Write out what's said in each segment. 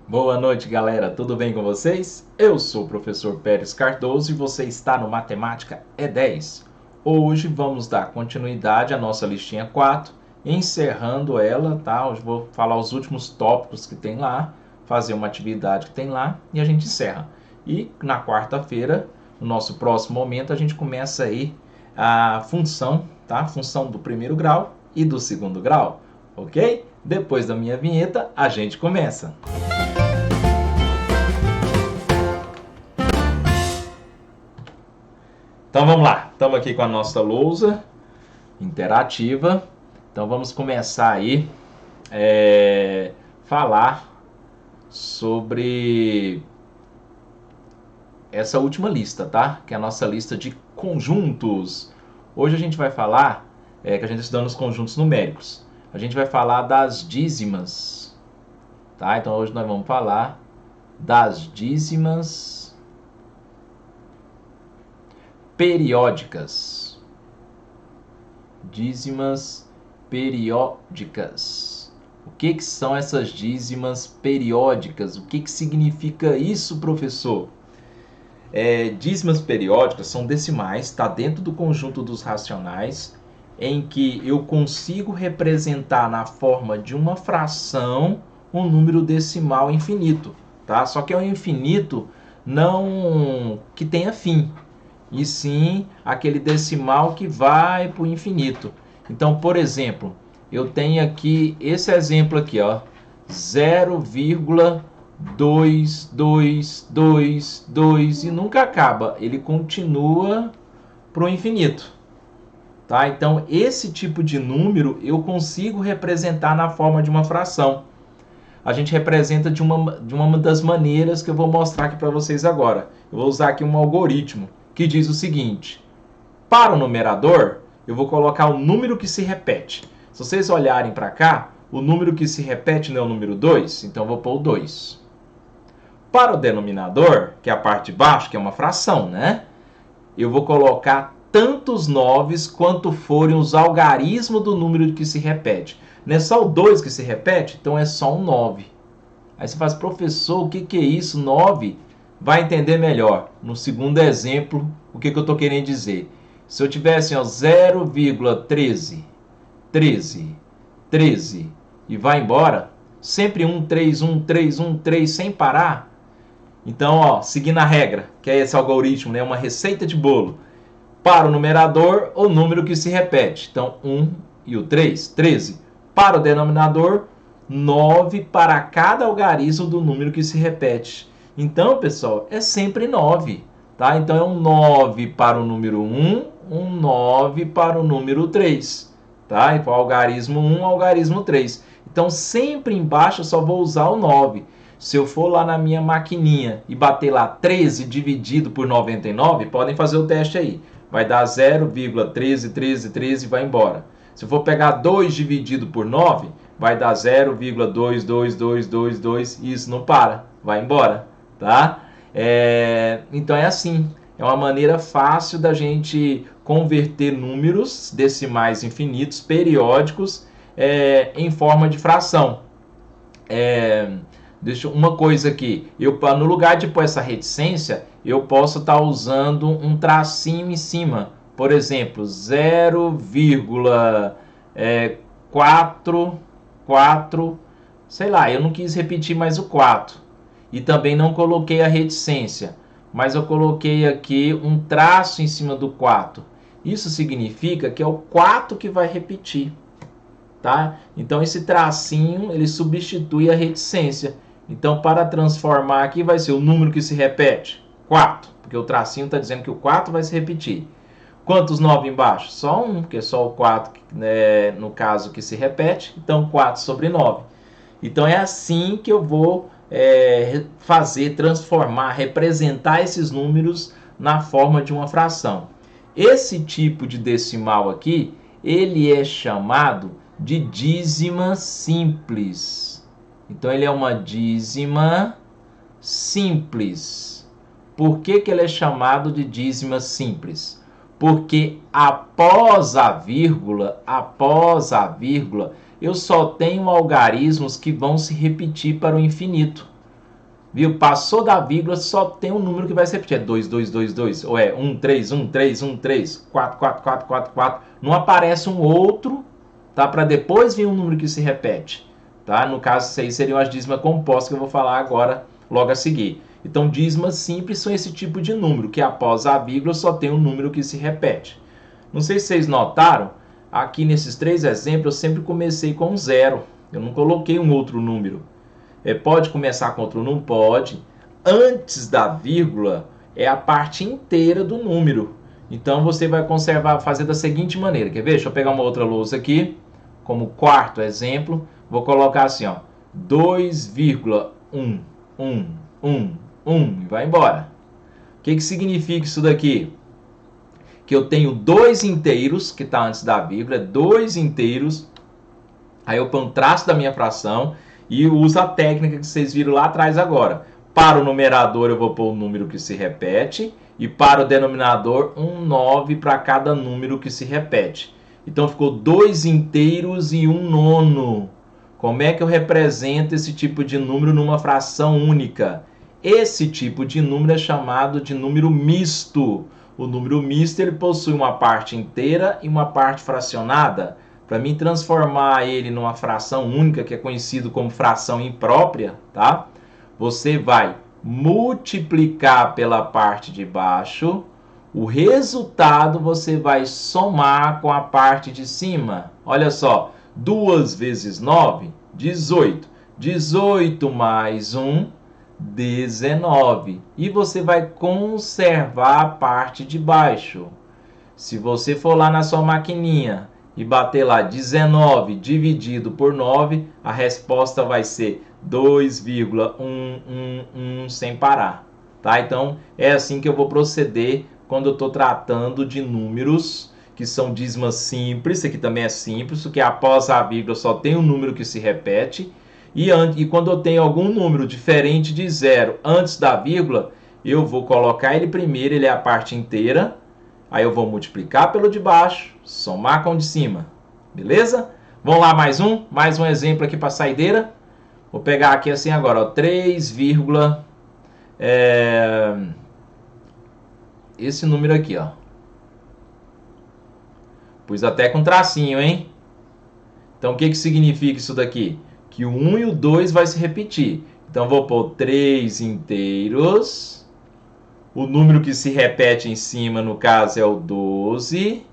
Boa noite, galera. Tudo bem com vocês? Eu sou o professor Pérez Cardoso e você está no Matemática E10. Hoje vamos dar continuidade à nossa listinha 4, encerrando ela, tá? Hoje vou falar os últimos tópicos que tem lá, fazer uma atividade que tem lá e a gente encerra. E na quarta-feira, no nosso próximo momento, a gente começa aí a função, tá? Função do primeiro grau e do segundo grau, ok? Depois da minha vinheta, a gente começa. Então vamos lá, estamos aqui com a nossa lousa interativa. Então vamos começar aí falar sobre essa última lista, tá? Que é a nossa lista de conjuntos. Hoje a gente vai falar, que a gente está estudando os conjuntos numéricos. A gente vai falar das dízimas, tá? Então hoje nós vamos falar das dízimas periódicas. Dízimas periódicas. O que são essas dízimas periódicas? O que significa isso, professor? Dízimas periódicas são decimais, está dentro do conjunto dos racionais, em que eu consigo representar na forma de uma fração um número decimal infinito, tá? Só que é um infinito não que tenha fim, e sim aquele decimal que vai para o infinito. Então, por exemplo, eu tenho aqui esse exemplo aqui, ó, 0,2222 e nunca acaba, ele continua para o infinito. Tá? Então, esse tipo de número eu consigo representar na forma de uma fração. A gente representa de uma das maneiras que eu vou mostrar aqui para vocês agora. Eu vou usar aqui um algoritmo que diz o seguinte: para o numerador, eu vou colocar o número que se repete. Se vocês olharem para cá, o número que se repete não é o número 2, então eu vou pôr o 2. Para o denominador, que é a parte de baixo, que é uma fração, né? Eu vou colocar tantos 9 quanto forem os algarismos do número que se repete. Não é só o 2 que se repete, então é só um 9. Aí você fala, professor, o que é isso, 9? Vai entender melhor no segundo exemplo o que eu estou querendo dizer. Se eu tivesse 0,13, 13 e vai embora, sempre 1, 3, 1, 3, 1, 3 sem parar. Então, ó, seguindo a regra, que é esse algoritmo, né, uma receita de bolo. Para o numerador, o número que se repete. Então, 1 e o 3, 13. Para o denominador, 9 para cada algarismo do número que se repete. Então, pessoal, é sempre 9, tá? Então, é um 9 para o número 1, um 9 para o número 3, tá? E para o algarismo 1, algarismo 3. Então, sempre embaixo eu só vou usar o 9. Se eu for lá na minha maquininha e bater lá 13 dividido por 99, podem fazer o teste aí. Vai dar 0,131313 e vai embora. Se eu for pegar 2 dividido por 9, vai dar 0,22222 e isso não para, vai embora. Tá? Então é assim, é uma maneira fácil da gente converter números decimais infinitos, periódicos, em forma de fração. Deixa uma coisa aqui, no lugar de pôr essa reticência, eu posso estar usando um tracinho em cima, por exemplo, 0,44, sei lá, eu não quis repetir mais o 4. E também não coloquei a reticência, mas eu coloquei aqui um traço em cima do 4. Isso significa que é o 4 que vai repetir, tá? Então esse tracinho, ele substitui a reticência. Então para transformar aqui vai ser o número que se repete, 4, porque o tracinho está dizendo que o 4 vai se repetir. Quantos 9 embaixo? Só 1, porque é só o 4, né, no caso que se repete, então 4 sobre 9. Então é assim que eu vou fazer, transformar, representar esses números na forma de uma fração. Esse tipo de decimal aqui, ele é chamado de dízima simples. Então ele é uma dízima simples. Por que ele é chamado de dízima simples? Porque após a vírgula, eu só tenho algarismos que vão se repetir para o infinito. Viu? Passou da vírgula, só tem um número que vai se repetir. É 2, 2, 2, 2. Ou é 1, 3, 1, 3, 1, 3, 4, 4, 4, 4, 4. Não aparece um outro, tá? Para depois vir um número que se repete. Tá? No caso, isso aí seriam as dízimas compostas que eu vou falar agora, logo a seguir. Então, dízimas simples são esse tipo de número, que após a vírgula só tem um número que se repete. Não sei se vocês notaram, aqui nesses 3 exemplos eu sempre comecei com 0. Eu não coloquei um outro número. Pode começar com outro número? Pode. Antes da vírgula é a parte inteira do número. Então você vai conservar, fazer da seguinte maneira. Quer ver? Deixa eu pegar uma outra lousa aqui, como quarto exemplo. Vou colocar assim, ó, 2,1, 1, 1, 1 e vai embora. O que significa isso daqui? Que eu tenho 2 inteiros, que está antes da vírgula, 2 inteiros. Aí eu ponho o traço da minha fração e uso a técnica que vocês viram lá atrás agora. Para o numerador eu vou pôr o número que se repete e para o denominador 9 para cada número que se repete. Então ficou 2 inteiros e 1 nono. Como é que eu represento esse tipo de número numa fração única? Esse tipo de número é chamado de número misto. O número misto ele possui uma parte inteira e uma parte fracionada. Para mim transformar ele numa fração única, que é conhecido como fração imprópria, tá? Você vai multiplicar pela parte de baixo, o resultado você vai somar com a parte de cima. Olha só, 2 vezes 9, 18. 18 mais 1, 19. E você vai conservar a parte de baixo. Se você for lá na sua maquininha e bater lá 19 dividido por 9, a resposta vai ser 2,111 sem parar. Tá? Então, é assim que eu vou proceder quando eu estou tratando de números que são dízimas simples. Isso aqui também é simples, porque após a vírgula só tem um número que se repete. E quando eu tenho algum número diferente de 0 antes da vírgula, eu vou colocar ele primeiro, ele é a parte inteira. Aí eu vou multiplicar pelo de baixo, somar com o de cima. Beleza? Vamos lá, mais um exemplo aqui para a saideira. Vou pegar aqui assim agora, ó, 3, esse número aqui, ó. Pus até com tracinho, hein? Então, o que significa isso daqui? Que o 1 e o 2 vai se repetir. Então, vou pôr 3 inteiros. O número que se repete em cima, no caso, é o 12.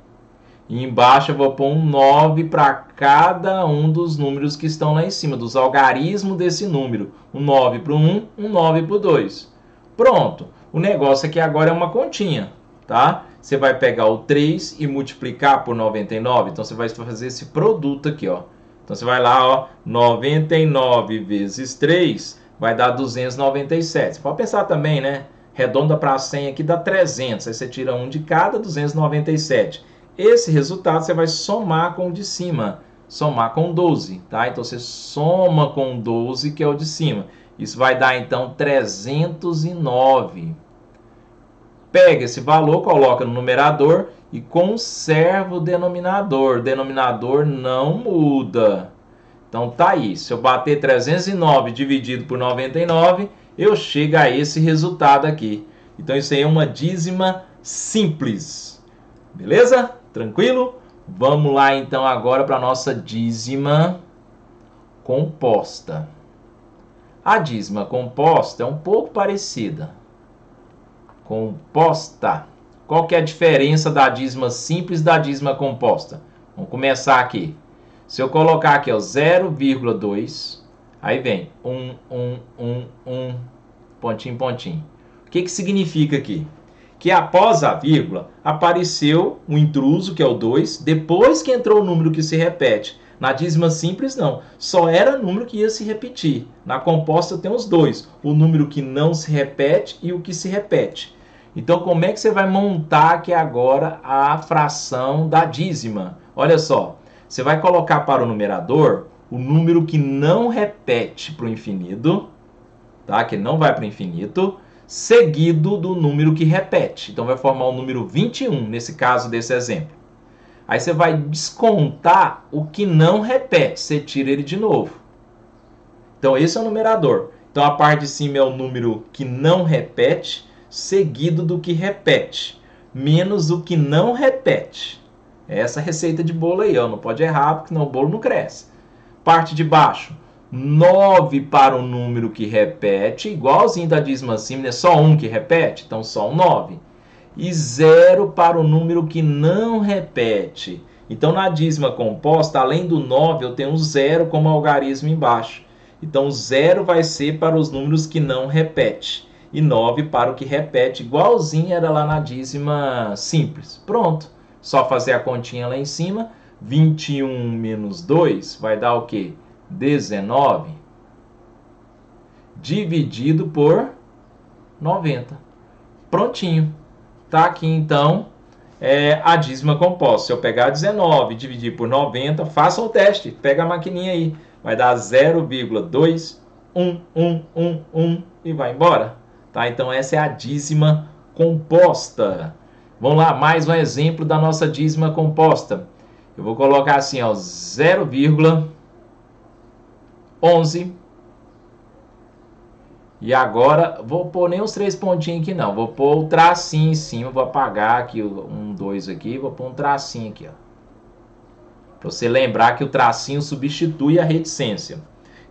E embaixo eu vou pôr um 9 para cada um dos números que estão lá em cima, dos algarismos desse número. Um 9 para o 1, um 9 para o 2. Pronto. O negócio aqui agora é uma continha, tá? Você vai pegar o 3 e multiplicar por 99. Então, você vai fazer esse produto aqui, ó. Então, você vai lá, ó, 99 vezes 3 vai dar 297. Você pode pensar também, né? Redonda para 100 aqui dá 300. Aí você tira um de cada, 297. Esse resultado você vai somar com o de cima. Somar com 12, tá? Então, você soma com 12, que é o de cima. Isso vai dar, então, 309. Pega esse valor, coloca no numerador e conserva o denominador. O denominador não muda. Então, tá aí. Se eu bater 309 dividido por 99, eu chego a esse resultado aqui. Então, isso aí é uma dízima simples. Beleza? Tranquilo? Vamos lá, então, agora para a nossa dízima composta. A dízima composta é um pouco parecida. Composta. Qual que é a diferença da dízima simples da dízima composta? Vamos começar aqui. Se eu colocar aqui, 0,2, aí vem 1, pontinho, pontinho. O que significa aqui? Que após a vírgula, apareceu um intruso, que é o 2, depois que entrou o número que se repete. Na dízima simples, não. Só era número que ia se repetir. Na composta tem os dois. O número que não se repete e o que se repete. Então, como é que você vai montar aqui agora a fração da dízima? Olha só. Você vai colocar para o numerador o número que não repete para o infinito, tá? Que não vai para o infinito, seguido do número que repete. Então, vai formar o número 21, nesse caso desse exemplo. Aí você vai descontar o que não repete, você tira ele de novo. Então, esse é o numerador. Então a parte de cima é o número que não repete, seguido do que repete, menos o que não repete. É essa receita de bolo aí, ó. Não pode errar, porque senão o bolo não cresce. Parte de baixo, 9 para o número que repete, igualzinho da dízima simples, é só um que repete, então só um 9. E 0 para o número que não repete. Então na dízima composta, além do 9, eu tenho um 0 como algarismo embaixo. Então 0 vai ser para os números que não repete. E 9 para o que repete, igualzinho era lá na dízima simples. Pronto, só fazer a continha lá em cima. 21 menos 2 vai dar o quê? 19 dividido por 90. Prontinho. Tá aqui então a dízima composta. Se eu pegar 19 e dividir por 90, faça o teste. Pega a maquininha aí. Vai dar 0,2111 e vai embora. Tá? Então essa é a dízima composta. Vamos lá, mais um exemplo da nossa dízima composta. Eu vou colocar assim, ó, 0,11. E agora, vou pôr nem os 3 pontinhos aqui não. Vou pôr o tracinho em cima. Vou apagar aqui um 2 aqui. Vou pôr um tracinho aqui, ó. Para você lembrar que o tracinho substitui a reticência.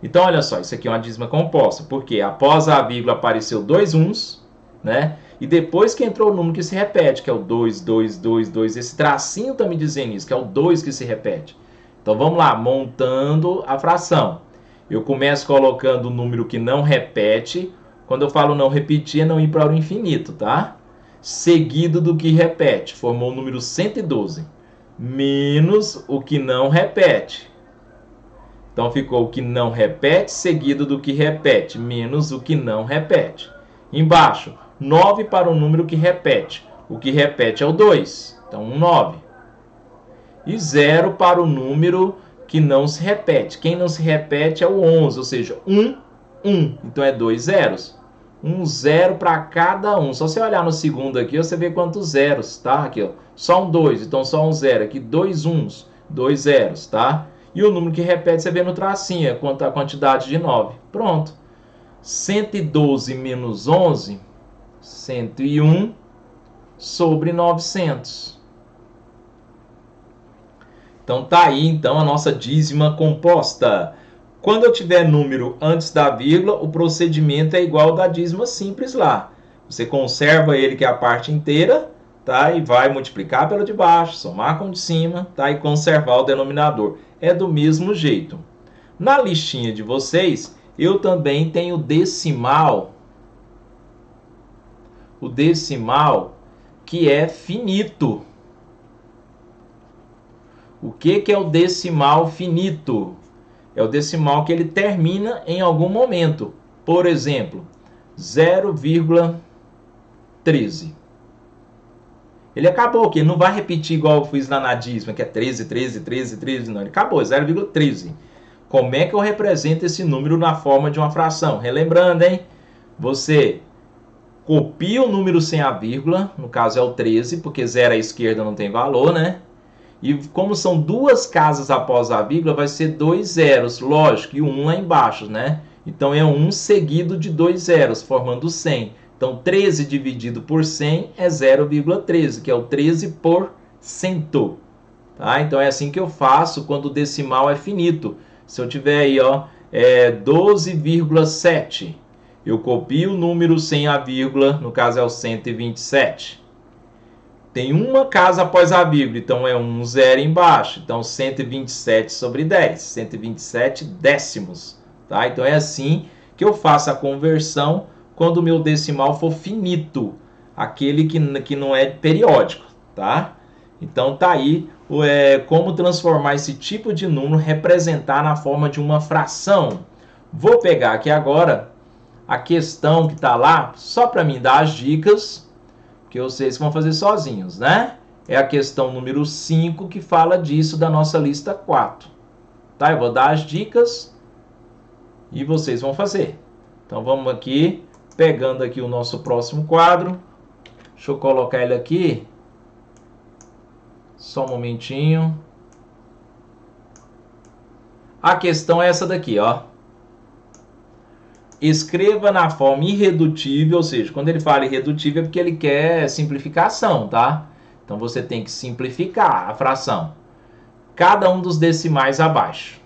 Então, olha só, isso aqui é uma dízima composta. Porque após a vírgula apareceu 2 uns, né? E depois que entrou o número que se repete, que é o 2, 2, 2, 2. Esse tracinho está me dizendo isso, que é o 2 que se repete. Então, vamos lá, montando a fração. Eu começo colocando o número que não repete. Quando eu falo não repetir, é não ir para o infinito, tá? Seguido do que repete. Formou o número 112. Menos o que não repete. Então, ficou o que não repete, seguido do que repete. Menos o que não repete. Embaixo, 9 para o número que repete. O que repete é o 2. Então, 9. E 0 para o número que não se repete. Quem não se repete é o 11, ou seja, 1, 1. Então é 2 zeros. Um 0 para cada um. Só você olhar no segundo aqui, você vê quantos zeros, tá? Aqui, ó. Só um 2, então só um 0. Aqui, 2 uns, 2 zeros, tá? E o número que repete, você vê no tracinho, quanto a quantidade de 9. Pronto. 112 menos 11, 101 sobre 900. Então tá aí então a nossa dízima composta. Quando eu tiver número antes da vírgula, o procedimento é igual ao da dízima simples lá. Você conserva ele, que é a parte inteira, tá? E vai multiplicar pelo de baixo, somar com o de cima, tá? E conservar o denominador. É do mesmo jeito. Na listinha de vocês, eu também tenho decimal. O decimal que é finito. O que é o decimal finito? É o decimal que ele termina em algum momento. Por exemplo, 0,13. Ele acabou, que ele não vai repetir igual eu fiz lá na dízima, que é 13, 13, 13, 13. Não, ele acabou, 0,13. Como é que eu represento esse número na forma de uma fração? Relembrando, hein? Você copia o número sem a vírgula, no caso é o 13, porque 0 à esquerda não tem valor, né? E como são duas casas após a vírgula, vai ser 2 zeros, lógico, e o 1 lá embaixo, né? Então é 1 seguido de 2 zeros, formando 100. Então 13 dividido por 100 é 0,13, que é o 13%. Tá? Então é assim que eu faço quando o decimal é finito. Se eu tiver aí, ó, 12,7, eu copio o número sem a vírgula, no caso é o 127. Tem uma casa após a vírgula, então é um zero embaixo. Então 127 sobre 10, 127 décimos. Tá? Então é assim que eu faço a conversão quando o meu decimal for finito, aquele que não é periódico. Tá? Então tá aí como transformar esse tipo de número, representar na forma de uma fração. Vou pegar aqui agora a questão que está lá, só para mim dar as dicas, que vocês vão fazer sozinhos, né? É a questão número 5 que fala disso da nossa lista 4. Tá? Eu vou dar as dicas e vocês vão fazer. Então vamos aqui, pegando aqui o nosso próximo quadro. Deixa eu colocar ele aqui. Só um momentinho. A questão é essa daqui, ó. escreva na forma irredutível, ou seja, quando ele fala irredutível é porque ele quer simplificação, tá? Então você tem que simplificar a fração. Cada um dos decimais abaixo,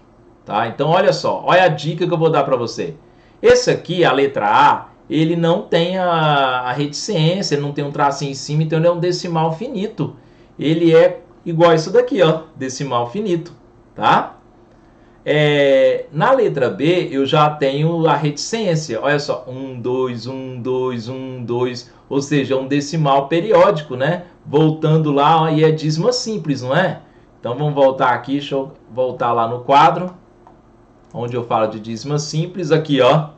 tá? Então olha só, olha a dica que eu vou dar para você. Esse aqui, a letra A, ele não tem a reticência, ele não tem um tracinho em cima, então ele é um decimal finito. Ele é igual a isso daqui, ó, decimal finito, tá? Na letra B, eu já tenho a reticência. Olha só, 1, 2, 1, 2, 1, 2. Ou seja, um decimal periódico, né? Voltando lá, ó, e é dízima simples, não é? Então, vamos voltar aqui. Deixa eu voltar lá no quadro, onde eu falo de dízima simples. Aqui, ó.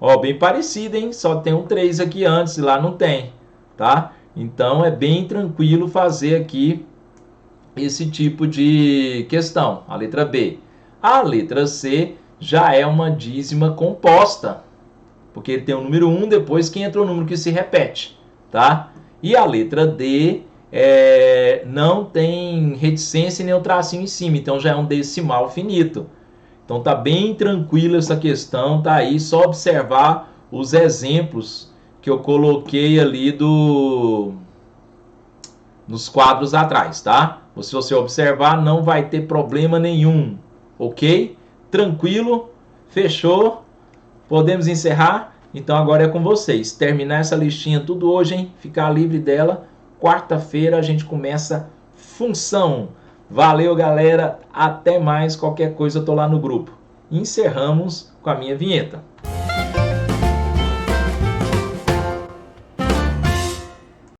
Ó, bem parecido, hein? Só tem um 3 aqui antes, e lá não tem, tá? Então, é bem tranquilo fazer aqui esse tipo de questão. A letra B. A letra C já é uma dízima composta, porque ele tem o número 1, depois que entra o número que se repete, tá? E a letra D não tem reticência e nem o tracinho em cima, então já é um decimal finito. Então tá bem tranquila essa questão, tá aí, só observar os exemplos que eu coloquei ali nos quadros atrás, tá? Se você observar, não vai ter problema nenhum. Ok? Tranquilo? Fechou? Podemos encerrar? Então agora é com vocês. Terminar essa listinha tudo hoje, hein? Ficar livre dela. Quarta-feira a gente começa função. Valeu, galera. Até mais. Qualquer coisa eu tô lá no grupo. Encerramos com a minha vinheta.